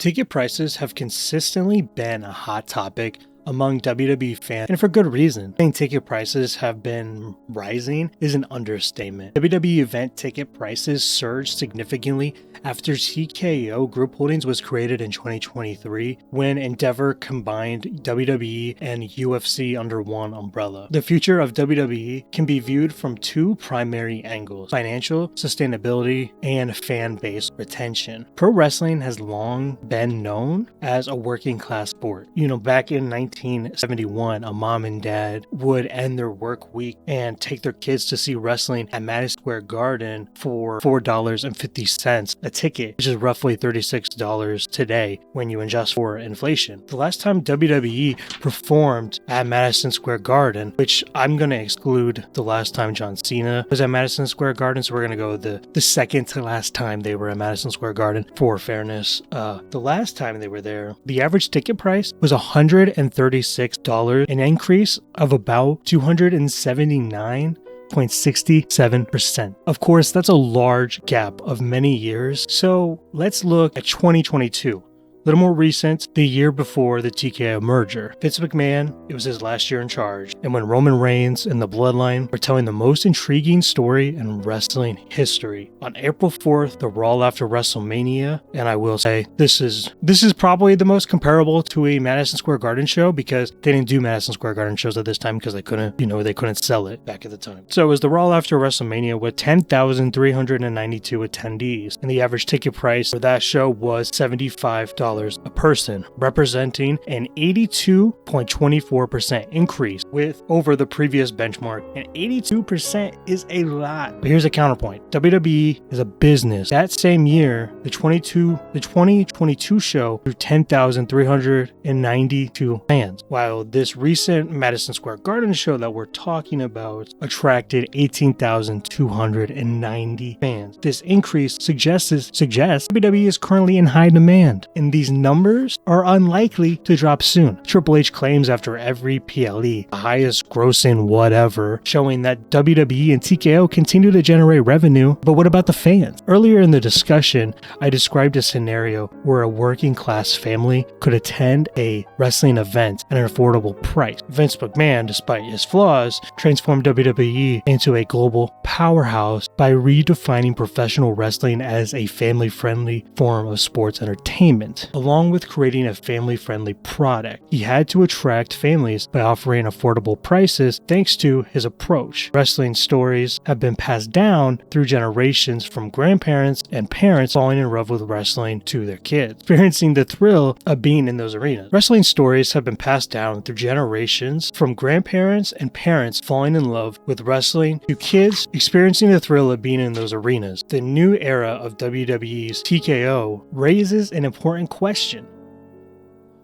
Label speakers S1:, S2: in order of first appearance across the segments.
S1: Ticket prices have consistently been a hot topic among WWE fans, and for good reason. Saying ticket prices have been rising is an understatement. WWE event ticket prices surged significantly after TKO Group Holdings was created in 2023 when Endeavor combined WWE and UFC under one umbrella. The future of WWE can be viewed from two primary angles: financial sustainability and fan base retention. Pro wrestling has long been known as a working class sport. Back in 1971, a mom and dad would end their work week and take their kids to see wrestling at Madison Square Garden for $4.50 a ticket, which is roughly $36 today when you adjust for inflation. The last time WWE performed at Madison Square Garden, which I'm going to exclude the last time John Cena was at Madison Square Garden, so we're going to go the second to last time they were at Madison Square Garden for fairness. The last time they were there, the average ticket price was $136, an increase of about 279.67%. Of course, that's a large gap of many years. So let's look at 2022. A little more recent, the year before the TKO merger. Vince McMahon, it was his last year in charge, and when Roman Reigns and the Bloodline were telling the most intriguing story in wrestling history. On April 4th, the Raw after WrestleMania, and I will say this is probably the most comparable to a Madison Square Garden show because they didn't do Madison Square Garden shows at this time because they couldn't sell it back at the time. So it was the Raw after WrestleMania with 10,392 attendees, and the average ticket price for that show was $75 a person, representing an 82.24% increase over the previous benchmark. And 82% is a lot. But here's a counterpoint. WWE is a business. That same year, the 2022 show drew 10,392 fans, while this recent Madison Square Garden show that we're talking about attracted 18,290 fans. This increase suggests WWE is currently in high demand, and these numbers are unlikely to drop soon. Triple H claims after every PLE, the highest grossing whatever, showing that WWE and TKO continue to generate revenue. But what about the fans? Earlier in the discussion, I described a scenario where a working class family could attend a wrestling event at an affordable price. Vince McMahon, despite his flaws, transformed WWE into a global powerhouse by redefining professional wrestling as a family-friendly form of sports entertainment. Along with creating a family-friendly product, he had to attract families by offering affordable prices thanks to his approach. Wrestling stories have been passed down through generations from grandparents and parents falling in love with wrestling to their kids, experiencing the thrill of being in those arenas. Wrestling stories have been passed down through generations from grandparents and parents falling in love with wrestling to kids experiencing the thrill of being in those arenas. The new era of WWE's TKO raises an important question.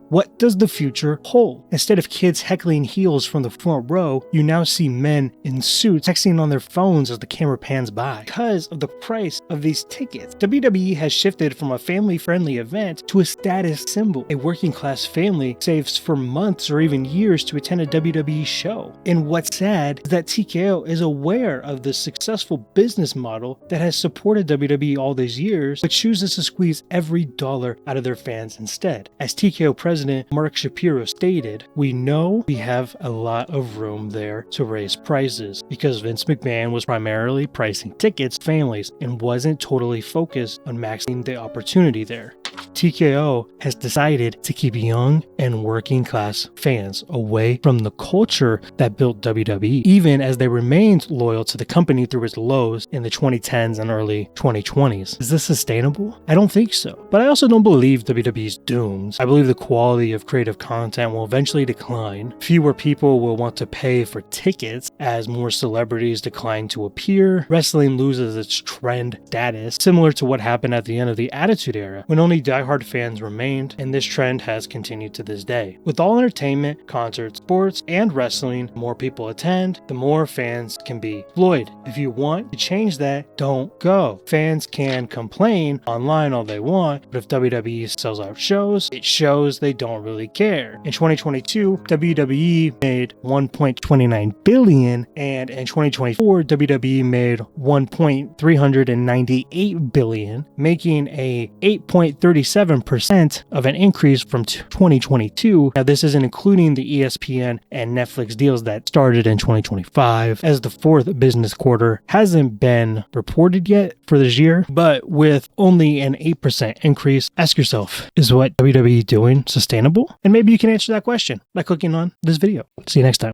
S1: What does the future hold? Instead of kids heckling heels from the front row, you now see men in suits texting on their phones as the camera pans by. Because of the price of these tickets, WWE has shifted from a family-friendly event to a status symbol. A working-class family saves for months or even years to attend a WWE show. And what's sad is that TKO is aware of the successful business model that has supported WWE all these years, but chooses to squeeze every dollar out of their fans instead. As TKO President Mark Shapiro stated, "We know we have a lot of room there to raise prices because Vince McMahon was primarily pricing tickets for families and wasn't totally focused on maximizing the opportunity there." TKO has decided to keep young and working class fans away from the culture that built WWE, even as they remained loyal to the company through its lows in the 2010s and early 2020s. Is this sustainable? I don't think so. But I also don't believe WWE's doomed. I believe the quality of creative content will eventually decline. Fewer people will want to pay for tickets as more celebrities decline to appear. Wrestling loses its trend status, similar to what happened at the end of the Attitude Era, when only diehard fans remained, and this trend has continued to this day. With all entertainment, concerts, sports, and wrestling, the more people attend, the more fans can be employed. If you want to change that, don't go. Fans can complain online all they want, but if WWE sells out shows, it shows they don't really care. In 2022, WWE made $1.29 billion, and in 2024, WWE made $1.398 billion, making a 8.36 27% of an increase from 2022. Now, this isn't including the ESPN and Netflix deals that started in 2025, as the fourth business quarter hasn't been reported yet for this year. But with only an 8% increase, ask yourself, is what WWE doing sustainable? And maybe you can answer that question by clicking on this video. See you next time.